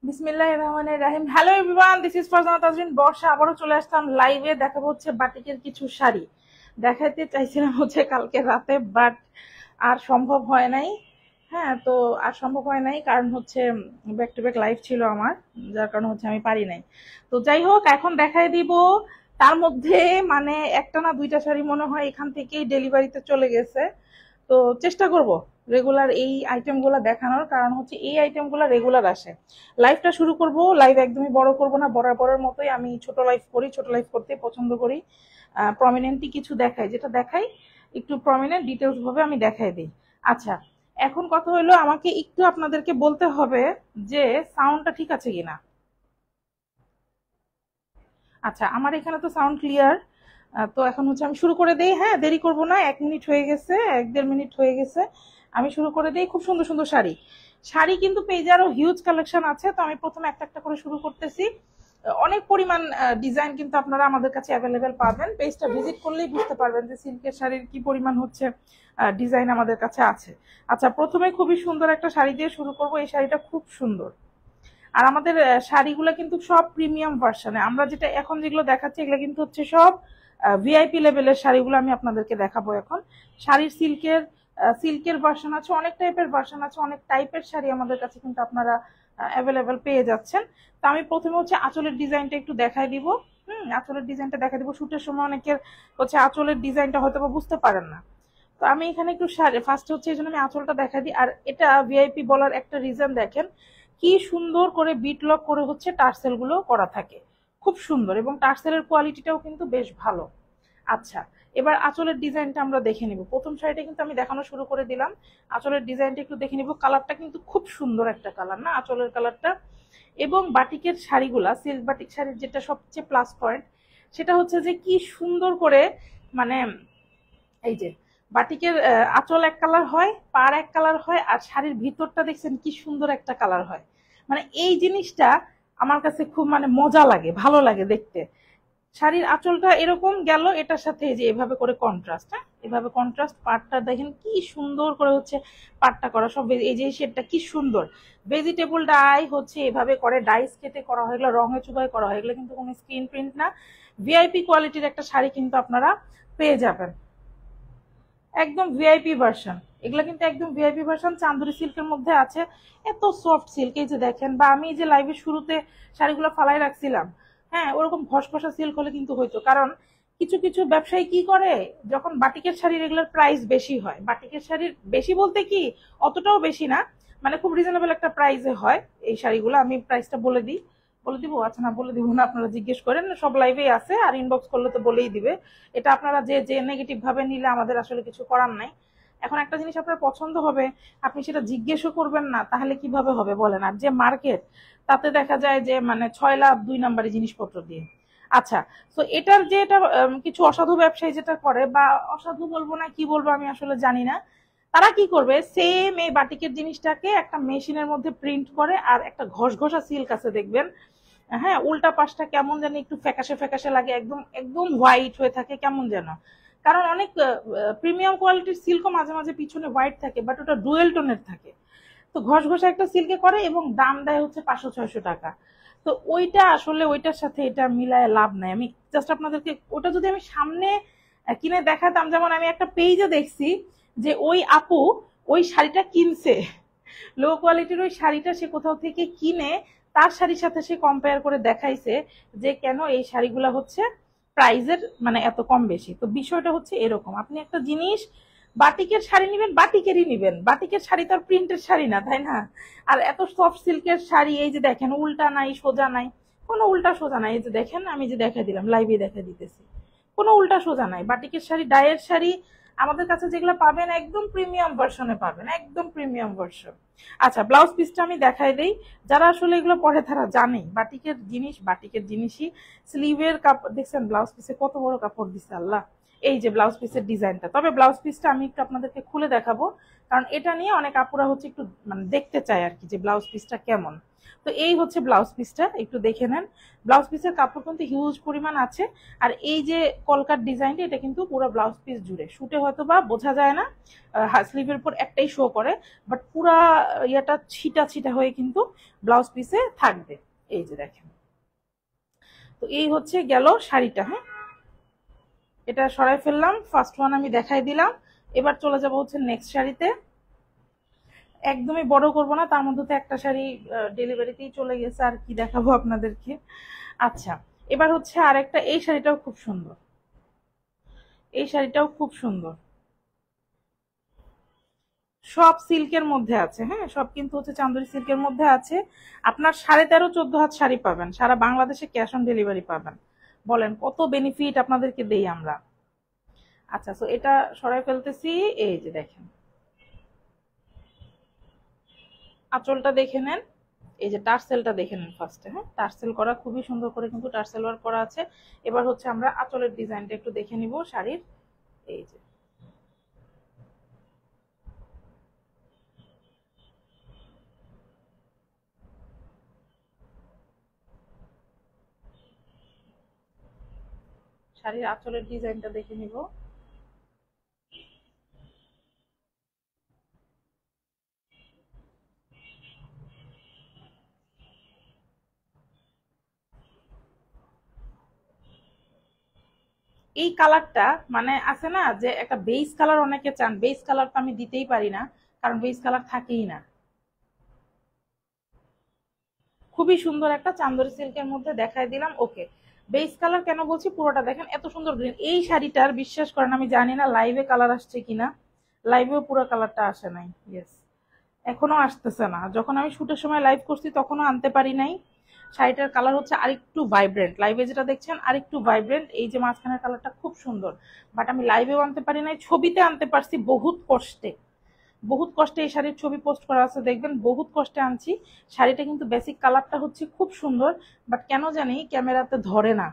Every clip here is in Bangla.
বিসমিল্লাহির রহমানির রহিম। Hello everyone, this is Farzana Tajrin Barsha. আবারও চলে আসলাম লাইভে। দেখাবো হচ্ছে বাটিকের কিছু শাড়ি। দেখাতে চাইছিলাম হচ্ছে কালকে রাতে, বাট আর সম্ভব হয় নাই। হ্যাঁ, তো আর সম্ভব হয় নাই কারণ হচ্ছে ব্যাক টু ব্যাক লাইভ ছিল আমার, যার কারণে হচ্ছে আমি পারি নাই। তো যাই হোক, এখন দেখাই দিব। তার মধ্যে মানে একটা না দুইটা শাড়ি মনে হয় এখান থেকেই ডেলিভারিতে চলে গেছে। তো চেষ্টা করব রেগুলার এই আইটেমগুলো দেখানোর, কারণ হচ্ছে এই আইটেমগুলো রেগুলার আসে। লাইভটা শুরু করব। লাইভ একদমই বড় করব না, বরাবরের মতোই আমি ছোট লাইভ করি, ছোট লাইভ করতে পছন্দ করি। প্রমিনেন্টই কিছু দেখাই, যেটা দেখাই একটু প্রমিনেন্ট ডিটেলস ভাবে আমি দেখাই দিই। আচ্ছা, এখন কথা হলো আমাকে একটু আপনাদেরকে বলতে হবে যে সাউন্ডটা ঠিক আছে কিনা। আচ্ছা, আমার এখানে তো সাউন্ড ক্লিয়ার। তো এখন হচ্ছে আমি শুরু করে দেই। হ্যাঁ, দেরি করব না, 1 মিনিট হয়ে গেছে, 1-1.5 মিনিট হয়ে গেছে। আমি শুরু করে দিই। খুব সুন্দর সুন্দর শাড়ি। শাড়ি কিন্তু পেজে আরো হিউজ কালেকশন আছে, তো আমি প্রথমে একটা একটা করে শুরু করতেছি। অনেক পরিমাণ ডিজাইন কিন্তু আপনারা আমাদের কাছে অ্যাভেলেবেল পাবেন। পেজটা ভিজিট করলেই বুঝতে পারবেন যে সিল্কের শাড়ির কি পরিমাণ হচ্ছে ডিজাইন আমাদের কাছে আছে। আচ্ছা, প্রথমে খুবই সুন্দর একটা শাড়ি দিয়ে শুরু করব। এই শাড়িটা খুব সুন্দর। আর আমাদের শাড়িগুলো কিন্তু সব প্রিমিয়াম ভার্সনে। আমরা যেটা এখন যেগুলো দেখাচ্ছি এগুলো কিন্তু হচ্ছে সব ভিআইপি লেভেলের শাড়িগুলো আমি আপনাদেরকে দেখাবো এখন। শাড়ির সিল্কের ভার্সন আছে, অনেক টাইপের ভার্সন আছে, অনেক টাইপের শাড়ি আমাদের কাছে কিন্তু আপনারা অ্যাভেলেবেল পেয়ে যাচ্ছেন। তো আমি প্রথমে হচ্ছে আঁচলের ডিজাইনটা একটু দেখাই দিব। আঁচলের ডিজাইনটা দেখাই দিব। শুটের সময় অনেকের হচ্ছে আঁচলের ডিজাইনটা হয়তো বা বুঝতে পারেন না। তো আমি এখানে একটু ফার্স্ট হচ্ছে এই জন্য আমি আঁচলটা দেখা দিই। আর এটা ভিআইপি বলার একটা রিজন দেখেন, কি সুন্দর করে বিট লক করে হচ্ছে টার্সেল গুলো করা থাকে। খুব সুন্দর, এবং টার্সেলের কোয়ালিটিটাও কিন্তু বেশ ভালো। আচ্ছা, এবার আঁচলের ডিজাইনটা আমরা দেখে নিব। প্রথম শাড়িটা কিন্তু আমি দেখানো শুরু করে দিলাম। আঁচলের ডিজাইনটা একটু দেখে নিব। কালারটা কিন্তু খুব সুন্দর একটা কালার না আঁচলের কালারটা। এবং বাটিকের শাড়িগুলা, সিল্ক বাটিক শাড়ির যেটা সবচেয়ে প্লাস পয়েন্ট, সেটা হচ্ছে যে কি সুন্দর করে মানে এই যে বাটিকের আঁচল এক কালার হয়, পাড় এক কালার হয়, আর শাড়ির ভিতরটা দেখছেন কি সুন্দর একটা কালার হয়। মানে এই জিনিসটা আমার কাছে খুব মানে মজা লাগে, ভালো লাগে দেখতে। শাড়ির আঁচলটা এরকম গেল, এটার সাথে এই যে এভাবে করে কন্ট্রাস্ট, হ্যাঁ এভাবে কন্ট্রাস্ট। পাটটা দেখেন কি সুন্দর করে হচ্ছে পাটটা করা সব। এই যে শেডটা কি সুন্দর। ভেজিটেবল ডাই হচ্ছে এভাবে করে ডাইস কেটে করা হয়, এগুলো রঙে চুবাই করা হয়, এগুলো কিন্তু কোনো স্ক্রিন প্রিন্ট না। ভিআইপি কোয়ালিটির একটা শাড়ি কিন্তু আপনারা পেয়ে যাবেন, একদম ভিআইপি ভার্সন। এগুলো কিন্তু একদম ভিআইপি ভার্সন, চান্দুরি সিল্কের মধ্যে আছে। এত সফট সিল্ক, এই যে দেখেন, বা আমি যে লাইভের শুরুতে শাড়িগুলো ফালাই রাখছিলাম, হ্যাঁ ওরকম খসখসা সিল্ক হলে কিন্তু হইতো। কারণ কিছু কিছু ব্যবসায়ী কি করে, যখন বাটিকের শাড়ির এগুলোর প্রাইস বেশি হয়, বাটিকের শাড়ির বেশি বলতে কি অতটাও বেশি না, মানে খুব রিজনেবল একটা প্রাইসে হয় এই শাড়িগুলো। আমি প্রাইসটা বলে দিই, বলে দিব। আচ্ছা না, বলে দিব না, আপনারা জিজ্ঞেস করেন, সব লাইভেই আছে, আর ইনবক্স করলে তো বলেই দিবে। এটা আপনারা যে যে নেগেটিভ ভাবে নিলে আমাদের আসলে কিছু করার নাই। এখন একটা জিনিস আপনার পছন্দ হবে, আপনি সেটা জিজ্ঞেসও করবেন না, তাহলে কিভাবে হবে বলেন। আর যে মার্কেট, তাতে দেখা যায় যে মানে 6 লাভ 2 নাম্বারি জিনিসপত্র দিয়ে। আচ্ছা, তো এটার যে এটা কিছু অসাধু ব্যবসায়ী যেটা করে, বা অসাধু বলবো না কি বলবো আমি আসলে জানি না, তারা কি করবে, সেম এই বাটিকের জিনিসটাকে একটা মেশিনের মধ্যে প্রিন্ট করে, আর একটা ঘষঘষা সিল্ক আছে দেখবেন, হ্যাঁ উল্টা পাশটা কেমন যেন একটু ফ্যাকাশে ফ্যাকাশে লাগে, একদম একদম হোয়াইট হয়ে থাকে কেমন যেন। কারণ অনেক প্রিমিয়াম কোয়ালিটির সিল্কও মাঝে মাঝে পিছনে হোয়াইট থাকে, বাট ওটা ডুয়েল টোনের থাকে। তো ঘষঘষা একটা সিল্কে করে, এবং দাম দেয় হচ্ছে 500-600 টাকা। তো ওইটা আসলে ওইটার সাথে এটা মিলায় লাভ নাই। আমি জাস্ট আপনাদেরকে ওটা যদি আমি সামনে কিনে দেখাতাম, যেমন আমি একটা পেজে দেখছি যে ওই আপু ওই শাড়িটা কিনছে, লো কোয়ালিটির ওই শাড়িটা সে কোথাও থেকে কিনে তার শাড়ির সাথে সে কম্পেয়ার করে দেখাইছে যে কেন এই শাড়িগুলা হচ্ছে প্রাইজের মানে এত কম বেশি। তো বিষয়টা হচ্ছে এরকম, আপনি একটা জিনিস বাটিকের শাড়ি নিবেন, বাটিকেরই নিবেন, বাটিকের শাড়ি তার প্রিন্টের শাড়ি না, তাই না? আর এত সফট সিল্কের শাড়ি, এই যে দেখেন উল্টা নাই সোজা নাই, কোনো উল্টা সোজা নাই। এই যে দেখেন, আমি যে দেখা দিলাম লাইভে দেখা দিতেছি, কোনো উল্টা সোজা নাই। বাটিকের শাড়ি, ডায়ের শাড়ি, আমাদের কাছে যেগুলো পাবেন একদম প্রিমিয়াম ভার্সনে পাবেন, একদম প্রিমিয়াম ভার্সন। আচ্ছা, ব্লাউজ পিসটা আমি দেখাই দেই। যারা আসলে এগুলো পরে তারা জানে বাটিকের জিনিস বাটিকের জিনিসই। স্লিভের কাপড় দেখছেন, ব্লাউজ পিসে কত বড় কাপড় দিচ্ছে আল্লাহ। এই যে ব্লাউজ পিসের ডিজাইনটা, তবে ব্লাউজ পিসটা আমি একটু আপনাদেরকে খুলে দেখাবো, কারণ এটা নিয়ে অনেক আপুরা হচ্ছে একটু মানে দেখতে চায় আর কি, যে ব্লাউজ পিসটা কেমন। তো এই হচ্ছে ব্লাউজ পিসটা, একটু দেখে নেন। ব্লাউজ পিসের কাপড় কিন্তু হিউজ পরিমাণ আছে। আর এই যে কলকার ডিজাইনটা, এটা কিন্তু পুরো ব্লাউজ পিস জুড়ে, শুটে হয়তো বা বোঝা যায় না, স্লিভের উপর একটাই শো করে, বাট পুরা ইয়েটা ছিটা ছিটা হয়ে কিন্তু ব্লাউজ পিসে থাকবে। এই যে দেখেন, তো এই হচ্ছে গেল শাড়িটা। হ্যাঁ, এটা সরাই ফেললাম, ফার্স্ট ওয়ান আমি দেখাই দিলাম। এবার চলে যাব হচ্ছে নেক্সট শাড়িতে। একদমই বড় করব না, তার মধ্যে তো একটা শাড়ি ডেলিভারিতেই চলে গেছে, আর কি দেখাবো আপনাদেরকে। আচ্ছা, এবার হচ্ছে আরেকটা, এই শাড়িটাও খুব সুন্দর, এই শাড়িটাও খুব সুন্দর, সব সিল্কের মধ্যে আছে। হ্যাঁ, সব কিন্তু হচ্ছে চান্দরি সিল্কের মধ্যে আছে। আপনার 13.5-14 হাত শাড়ি পাবেন, সারা বাংলাদেশে ক্যাশ অন ডেলিভারি পাবেন। বলেন কত বেনিফিট আপনাদেরকে দেই আমরা। আচ্ছা, তো এটা সরাই ফেলতেছি। এই যে দেখেন, আঁচলটা দেখে নেন। এই যে টার্সেলটা দেখে নেন ফার্স্টে। হ্যাঁ, টার্সেল করা খুবই সুন্দর করে কিন্তু টার্সেল ওয়ার্ক করা আছে। এবার হচ্ছে আমরা আঁচলের ডিজাইনটা একটু দেখে নিব শাড়ির। এই যে শাড়ির আঁচলের ডিজাইনটা দেখে নিব। এই কালারটা মানে আছে না, যে একটা বেস কালার অনেকে চান, বেস কালার তো আমি দিতেই পারি না, কারণ বেস কালার থাকেই না। খুবই সুন্দর একটা চান্দরি সিল্কের মধ্যে দেখাই দিলাম। ওকে, বেস কালার কেন বলছি, পুরোটা দেখেন এত সুন্দর গ্রিন। এই শাড়িটার বিশ্বাস করেন আমি জানি না লাইভে কালার আসছে কিনা, লাইভেও পুরো কালারটা আসে নাই। ইয়েস, এখনো আসতেছে না। যখন আমি শুটের সময় লাইভ করছি তখনও আনতে পারি নাই। শাড়িটার কালার হচ্ছে আরেকটু ভাইব্রেন্ট, লাইভে যেটা দেখছেন আরেকটু ভাইব্রেন্ট। এই যে মাঝখানের কালারটা খুব সুন্দর, বাট আমি লাইভেও আনতে পারি নাই, ছবিতে আনতে পারছি বহুত কষ্টে। বহুত কষ্টে এই শাড়ির ছবি পোস্ট করা আছে, দেখবেন বহুত কষ্টে আনছি। শাড়িটা কিন্তু বেসিক কালারটা হচ্ছে খুব সুন্দর, বাট কেন জানি ক্যামেরাতে ধরে না।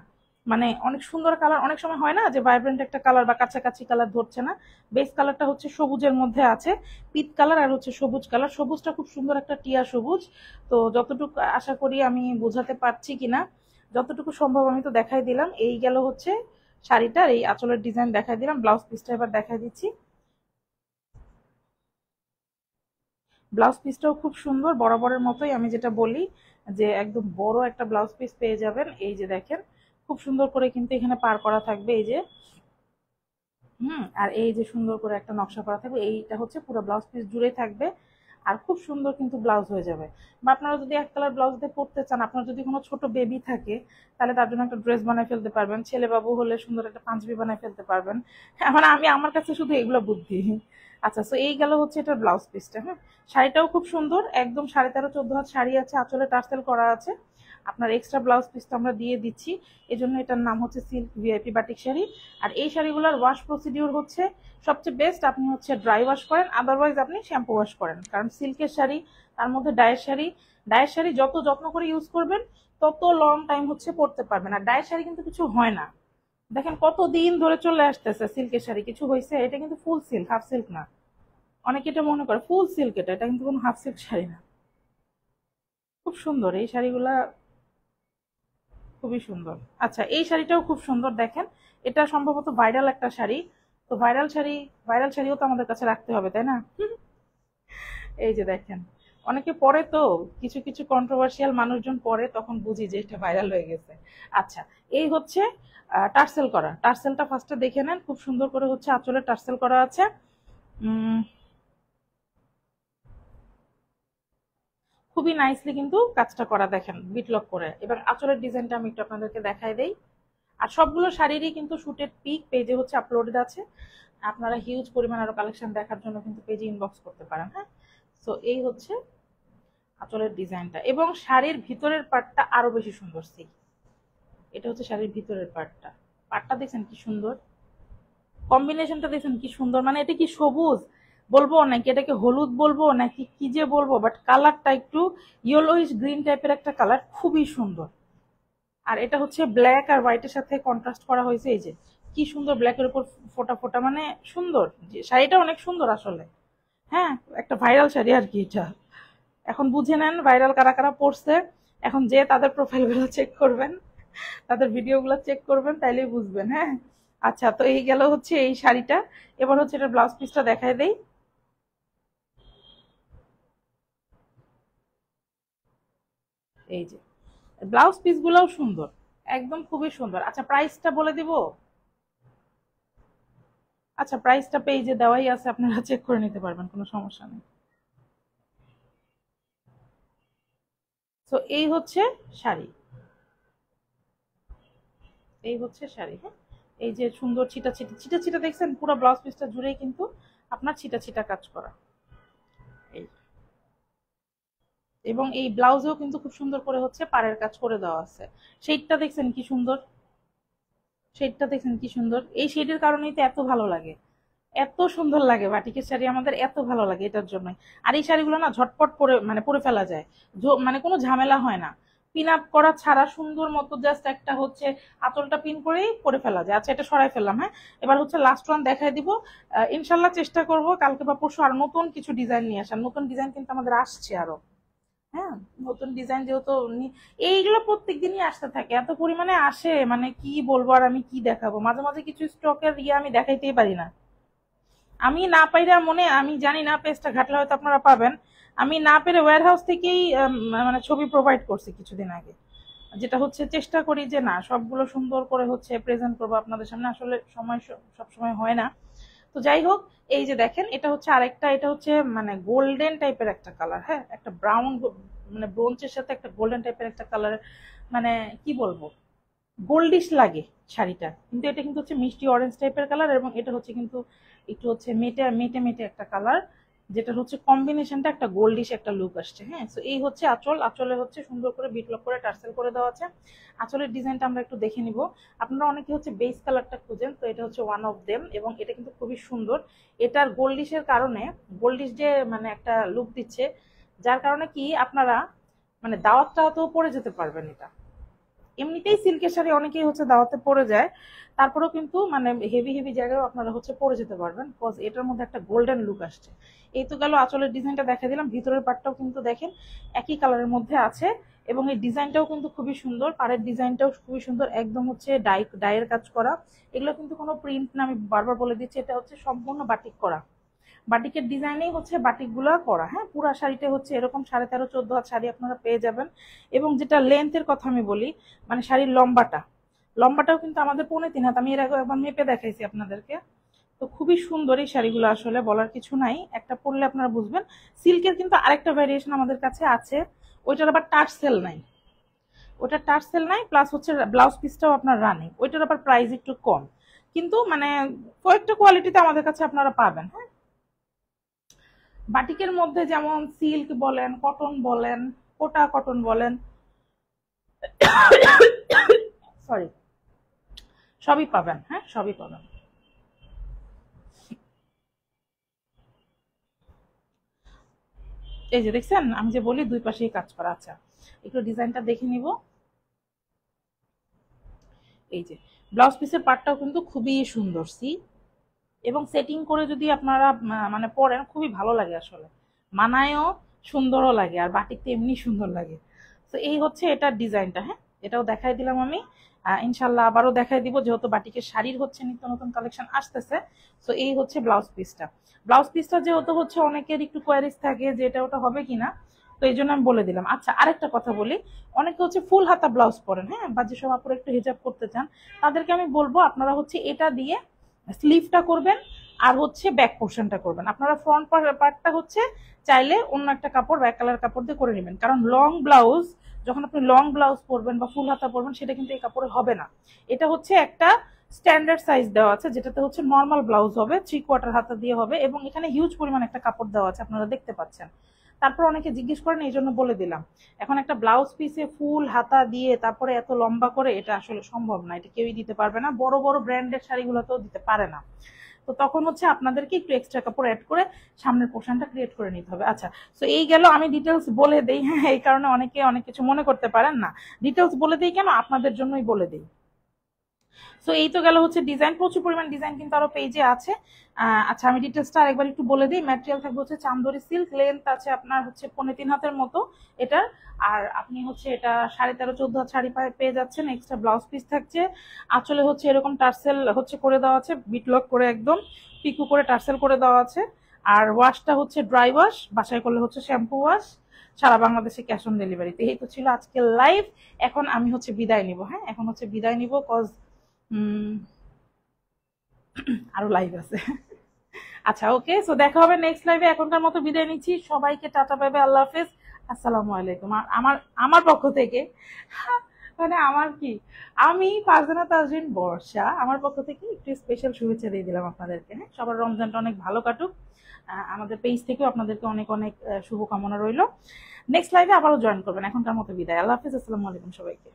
মানে অনেক সুন্দর কালার অনেক সময় হয় না, যে ভাইব্রেন্ট একটা কালার বা কাছাকাছি কালার ধরছে না। বেস কালারটা হচ্ছে সবুজের মধ্যে আছে, পিত কালার আর হচ্ছে সবুজ কালার। সবুজটা খুব সুন্দর একটা টিয়া সবুজ। তো যতটুকু আশা করি আমি বোঝাতে পারছি কিনা, যতটুকু সম্ভব আমি তো দেখাই দিলাম। এই গেল হচ্ছে শাড়িটার এই আঁচলের ডিজাইন দেখাই দিলাম। ব্লাউজ পিসটা এবার দেখাই দিচ্ছি। ব্লাউজ পিসটাও খুব সুন্দর, বরাবরের মতোই আমি যেটা বলি, যে একদম বড় একটা ব্লাউজ পিস পেয়ে যাবেন। এই যে দেখেন, খুব সুন্দর করে কিন্তু এখানে পার করা থাকবে, এই যে আর এই যে সুন্দর করে একটা নকশা করা থাকবে, এইটা হচ্ছে পুরো ব্লাউজ পিস জুড়ে থাকবে। আর খুব সুন্দর কিন্তু ব্লাউজ হয়ে যাবে। বা আপনারা যদি এক কালার ব্লাউজ দিয়ে পরতে চান, আপনার যদি কোনো ছোট বেবি থাকে, তাহলে তার জন্য একটা ড্রেস বানায় ফেলতে পারবেন। ছেলে বাবু হলে সুন্দর একটা পাঞ্জাবি বানায় ফেলতে পারবেন। মানে আমি আমার কাছে শুধু এগুলো বুদ্ধি। আচ্ছা, তো এই গেল হচ্ছে এটা ব্লাউজ পিসটা। হ্যাঁ, শাড়িটাও খুব সুন্দর, একদম 13.5-14 হাত শাড়ি আছে, আঁচলে টার্সেল করা আছে। আপনার এক্সট্রা ব্লাউজ পিস তো আমরা দিয়ে দিচ্ছি, এই জন্য এটার নাম হচ্ছে সিল্ক ভিআইপি বাটিক শাড়ি। আর এই শাড়িগুলোর ওয়াশ প্রসিডিউর হচ্ছে সবচেয়ে বেস্ট, আপনি হচ্ছে ড্রাই ওয়াশ করেন, আদারওয়াইজ আপনি শ্যাম্পু ওয়াশ করেন। কারণ সিল্কের শাড়ি, তার মধ্যে ডায়ের শাড়ি, ডায়ের শাড়ি যত যত্ন করে ইউজ করবেন তত লং টাইম হচ্ছে পরতে পারবেন। আর ডায়ের শাড়ি কিন্তু কিছু হয় না, দেখেন কত দিন ধরে চলে আসতেছে। সিল্কের শাড়ি কিছু হয়েছে, এটা কিন্তু ফুল সিল্ক, হাফ সিল্ক না। অনেকে এটা মনে করে ফুল সিল্ক, এটা এটা কিন্তু কোনো হাফ সিল্ক শাড়ি না। খুব সুন্দর এই শাড়িগুলা, খুবই সুন্দর। আচ্ছা, এই শাড়িটাও খুব সুন্দর, দেখেন এটা সম্ভবত ভাইরাল একটা শাড়ি। তো ভাইরাল শাড়ি, ভাইরাল শাড়িও তো আমাদের কাছে রাখতে হবে, তাই না? এই যে দেখেন, অনেকে পরে তো, কিছু কিছু কন্ট্রোভার্সিয়াল মানুষজন পরে, তখন বুঝি যে এটা ভাইরাল হয়ে গেছে। আচ্ছা, এই হচ্ছে টার্সেল করা। টার্সেলটা ফার্স্টে দেখে নেন, খুব সুন্দর করে হচ্ছে আঁচলে টার্সেল করা আছে। খুবই নাইসলি কিন্তু কাজটা করা, দেখেন বিটলক করে। এবার আঁচলের ডিজাইনটা আমি একটু আপনাদেরকে দেখাই দেই। আর সবগুলো শাড়িরই কিন্তু শুটের পিক পেজে হচ্ছে আপলোডেড আছে, আপনারা হিউজ পরিমাণ আরো কালেকশন দেখার জন্য কিন্তু পেজে ইনবক্স করতে পারেন। হ্যাঁ, তো এই হচ্ছে আঁচলের ডিজাইনটা, এবং শাড়ির ভিতরের পার্টটা আরো বেশি সুন্দর। এটা হচ্ছে শাড়ির ভিতরের পার্টটা, পার্টটা দেখছেন কি সুন্দর। কম্বিনেশনটা দেখছেন কি সুন্দর, মানে এটা কি সবুজ বলবো নাকি এটাকে হলুদ বলবো নাকি কি যে বলবো, বাট কালারটা একটু ইয়েলোইশ গ্রিন টাইপের একটা কালার, খুবই সুন্দর। আর এটা হচ্ছে ব্ল্যাক আর হোয়াইটের সাথে কন্ট্রাস্ট করা হয়েছে, এই যে কি সুন্দর ব্ল্যাকের উপর ফোটা ফোটা, মানে সুন্দর। যে শাড়িটা অনেক সুন্দর আসলে, হ্যাঁ একটা ভাইরাল শাড়ি আর কি এটা। এখন বুঝে নেন ভাইরাল কারা কারা পড়ছে। এখন যে তাদের প্রোফাইলগুলো চেক করবেন, তাদের ভিডিওগুলো চেক করবেন, তাইলেই বুঝবেন। হ্যাঁ আচ্ছা, তো এই গেল হচ্ছে এই শাড়িটা। এবার হচ্ছে এটা ব্লাউজ পিসটা দেখায় দেই। এই যে ব্লাউজ পিস গুলাও সুন্দর, একদম খুবই সুন্দর। আচ্ছা প্রাইসটা বলে দিব। আচ্ছা প্রাইসটা পেজে দেওয়াই আছে, আপনারা চেক করে নিতে পারবেন, কোনো সমস্যা নেই। তো এই হচ্ছে শাড়ি, এই হচ্ছে শাড়ি। হ্যাঁ এই যে সুন্দর ছিটা ছিটা ছিটা ছিটা দেখছেন, পুরো ব্লাউজ পিসটা জুড়েই কিন্তু আপনার ছিটা ছিটা কাজ করা। এই এবং এই ব্লাউজেও কিন্তু খুব সুন্দর করে হচ্ছে পাড়ের কাজ করে দেওয়া আছে। শেডটা দেখছেন কি সুন্দর, শেডটা দেখছেন কি সুন্দর, এই শেডের কারণেই তো এত ভালো লাগে, এত সুন্দর লাগে বাটিকের শাড়ি আমাদের, এত ভালো লাগে এটার জন্যই। আর এই শাড়িগুলো না ঝটপট পরে মানে পরে ফেলা যায়, মানে কোনো ঝামেলা হয় না, পিন আপ করা ছাড়া সুন্দর মতো জাস্ট একটা হচ্ছে আঁচলটা পিন করেই পরে ফেলা যায়। আচ্ছা এটা সরাই ফেললাম। হ্যাঁ এবার হচ্ছে লাস্ট ওয়ান দেখাই দিব। ইনশাল্লাহ চেষ্টা করব কালকে বা পরশু আর নতুন কিছু ডিজাইন নিয়ে আসার, নতুন ডিজাইন কিন্তু আমাদের আসছে আরো। হ্যাঁ নতুন ডিজাইন যেহেতু এইগুলো প্রত্যেক দিনই আসতে থাকে, এত পরিমাণে আসে মানে কি বলবো, আর আমি কি দেখাবো, মাঝে মাঝে কিছু স্টকের আমি দেখাইতেই পারি না। আমি না পাইরা মনে, আমি জানি না, পেজটা ঘাটলে হয়তো আপনারা পাবেন, আমি না পেরে ওয়্যার হাউস থেকেই মানে ছবি প্রোভাইড করছি কিছুদিন আগে, যেটা হচ্ছে চেষ্টা করি যে না সবগুলো সুন্দর করে হচ্ছে প্রেজেন্ট করবো আপনাদের সামনে, আসলে সময় সব সময় হয় না। তো যাই হোক, এই যে দেখেন এটা হচ্ছে আরেকটা, এটা হচ্ছে মানে গোল্ডেন টাইপের একটা কালার, হ্যাঁ একটা ব্রাউন মানে ব্রোঞ্জের সাথে একটা গোল্ডেন টাইপের একটা কালার, মানে কি বলবো গোল্ডিশ লাগে শাড়িটা, কিন্তু এটা কিন্তু হচ্ছে মিষ্টি অরেঞ্জ টাইপের কালার, এবং এটা হচ্ছে কিন্তু একটু হচ্ছে মেটে মেটে মেটে একটা কালার, যেটা হচ্ছে কম্বিনেশনটা একটা গোল্ডিশ একটা লুক আসছে। হ্যাঁ তো এই হচ্ছে আঁচল, আঁচলে হচ্ছে সুন্দর করে বিটলক করে টার্সেল করে দেওয়া আছে। আঁচলের ডিজাইনটা আমরা একটু দেখে নিব। আপনারা অনেকে হচ্ছে বেস কালারটা খুঁজেন, তো এটা হচ্ছে ওয়ান অফ দেম, এবং এটা কিন্তু খুবই সুন্দর। এটার গোল্ডিশের কারণে, গোল্ডিশ যে মানে একটা লুক দিচ্ছে, যার কারণে কি আপনারা মানে দাওয়াতটাতেও পরে যেতে পারবেন। এটা এমনিতেই সিল্কের শাড়ি অনেকেই হচ্ছে দাওয়াতে পরে যায়, তারপরেও কিন্তু মানে হেভি হেভি জায়গায় আপনারা হচ্ছে পরে যেতে পারবেন, বিকজ এটার মধ্যে একটা গোল্ডেন লুক আসছে। এই তো গেল আঁচলের ডিজাইনটা দেখা দিলাম, ভিতরের পাটটাও কিন্তু দেখেন একই কালারের মধ্যে আছে, এবং এই ডিজাইনটাও কিন্তু খুবই সুন্দর, পাড়ের ডিজাইনটাও খুবই সুন্দর, একদম হচ্ছে ডাইয়ের কাজ করা। এগুলো কিন্তু কোনো প্রিন্ট না, আমি বারবার বলে দিচ্ছি, এটা হচ্ছে সম্পূর্ণ বাটিক করা, বাটিকের ডিজাইনেই হচ্ছে বাটিকগুলো করা। হ্যাঁ পুরা শাড়িটা হচ্ছে এরকম 13.5-14 হাত শাড়ি আপনারা পেয়ে যাবেন। এবং যেটা লেন্থের কথা আমি বলি, মানে শাড়ির লম্বাটাও কিন্তু আমাদের 3.5 হাত, আমি এর আগে একবার মেপে দেখাইছি আপনাদেরকে। তো খুবই সুন্দর এই শাড়িগুলো, আসলে বলার কিছু নাই, একটা পরলে আপনারা বুঝবেন। সিল্কের কিন্তু আরেকটা ভ্যারিয়েশন আমাদের কাছে আছে, ওইটার আবার টার্সেল নাই, ওটা টার্সেল নাই, প্লাস হচ্ছে ব্লাউজ পিসটাও আপনার রানিং, ওইটার আবার প্রাইস একটু কম, কিন্তু মানে কয়েকটা কোয়ালিটিতে আমাদের কাছে আপনারা পাবেন। হ্যাঁ বাটিকের মধ্যে যেমন সিল্ক বলেন, কটন বলেন, কোটা কটন বলেন, সরি, সবই পাবেন। হ্যাঁ সবই পাবেন। এই যে দেখছেন আমি যে বলি দুই পাশেই কাজ করা। আচ্ছা একটু ডিজাইনটা দেখে নিব। এই যে ব্লাউজ পিসের পার্টটাও কিন্তু খুবই সুন্দর, এবং সেটিং করে যদি আপনারা মানে পরেন খুবই ভালো লাগে আসলে, মানায়ও, সুন্দরও লাগে, আর বাটিকটা এমনি সুন্দর লাগে। তো এই হচ্ছে এটার ডিজাইনটা। হ্যাঁ এটাও দেখাই দিলাম আমি, ইনশাল্লাহ আবারও দেখাই দিব, যেহেতু বাটিকের শাড়ির হচ্ছে নিত্য নতুন কালেকশন আসতেছে। তো এই হচ্ছে ব্লাউজ পিসটা, ব্লাউজ পিসটা যেহেতু হচ্ছে অনেকের একটু কোয়ারিজ থাকে যে এটা ওটা হবে কিনা, তো এই জন্য আমি বলে দিলাম। আচ্ছা আরেকটা কথা বলি, অনেকে হচ্ছে ফুল হাতা ব্লাউজ পরেন, হ্যাঁ বা যেসব আপুরা একটু হিজাব করতে চান, তাদেরকে আমি বলবো আপনারা হচ্ছে এটা দিয়ে স্লিভটা করবেন, আর হচ্ছে ব্যাক পোর্শনটা করবেন। আপনারা ফ্রন্ট পার্টটা হচ্ছে চাইলে অন্য একটা কাপড় ব্যাক কালার কাপড় দিয়ে করে নেবেন, কারণ লং ব্লাউজ যখন আপনি লং ব্লাউজ পরবেন বা ফুল হাতা পরবেন, সেটা কিন্তু এই কাপড়ে হবে না। এটা হচ্ছে একটা স্ট্যান্ডার্ড সাইজ দেওয়া আছে, যেটাতে হচ্ছে নর্মাল ব্লাউজ হবে, 3/4 হাতা দিয়ে হবে, এবং এখানে হিউজ পরিমাণ একটা কাপড় দেওয়া আছে আপনারা দেখতে পাচ্ছেন। তারপর অনেকে জিজ্ঞেস করেন, এই জন্য বলে দিলাম। এখন একটা ব্লাউজ পিসে ফুল হাতা দিয়ে তারপরে এত লম্বা করে এটা আসলে সম্ভব না, এটা কেউই দিতে পারবে না, বড় বড় ব্র্যান্ডের শাড়িগুলোতেও দিতে পারে না। তো তখন হচ্ছে আপনাদেরকে একটু এক্সট্রা কাপড় অ্যাড করে সামনের পোর্শনটা ক্রিয়েট করে নিতে হবে। আচ্ছা, তো এই গেল, আমি ডিটেলস বলে দেই, হ্যাঁ, এই কারণে অনেকে অনেক কিছু মনে করতে পারেন না। ডিটেলস বলে দিই কেন, আপনাদের জন্যই বলে দিই। সো এই তো গেল হচ্ছে ডিজাইন, প্রচুর পরিমাণ ডিজাইন কিন্তু আরো পেজে আছে। আচ্ছা, আমি ডিটেলসটা আরেকবার একটু বলে দিই। ম্যাটেরিয়াল থাকবে হচ্ছে চান্দরি সিল্ক, লেন্থ আছে আপনার হচ্ছে 3.5 হাতের মতো এটা। আর আপনি হচ্ছে এটা 13.5-14 হাত শাড়ি পেয়ে যাচ্ছেন। এক্সট্রা ব্লাউজ পিস থাকছে, আঁচলে হচ্ছে এরকম টার্সেল হচ্ছে করে দেওয়া আছে, বিটলক করে একদম পিকু করে টার্সেল করে দেওয়া আছে। আর ওয়াশটা হচ্ছে ড্রাই ওয়াশ, বাসায় করলে হচ্ছে শ্যাম্পু ওয়াশ, সারা বাংলাদেশে ক্যাশ অন ডেলিভারিতে। এই তো ছিল আজকে লাইভ। এখন আমি হচ্ছে বিদায় নিব, হ্যাঁ, এখন হচ্ছে বিদায় নিব, কজ আরো লাইভ আছে। আচ্ছা, ওকে, সো দেখা হবে নেক্সট লাইভে। এখনকার মতো বিদায় নিচ্ছি, সবাইকে টাটা, বাই বাই, আল্লাহ হাফেজ, আসসালামু আলাইকুম। আর আমার আমার পক্ষ থেকে, মানে আমার কি, আমি ফারজানা তাজরিন বর্ষা, আমার পক্ষ থেকে একটু স্পেশাল শুভেচ্ছা দিয়ে দিলাম আপনাদেরকে। হ্যাঁ, সবার রমজানটা অনেক ভালো কাটুক। আমাদের পেজ থেকেও আপনাদেরকে অনেক অনেক শুভকামনা রইল। নেক্সট লাইভে আবারও জয়েন করবেন। এখনকার মতো বিদায়, আল্লাহ হাফেজ, আসসালামু আলাইকুম সবাইকে।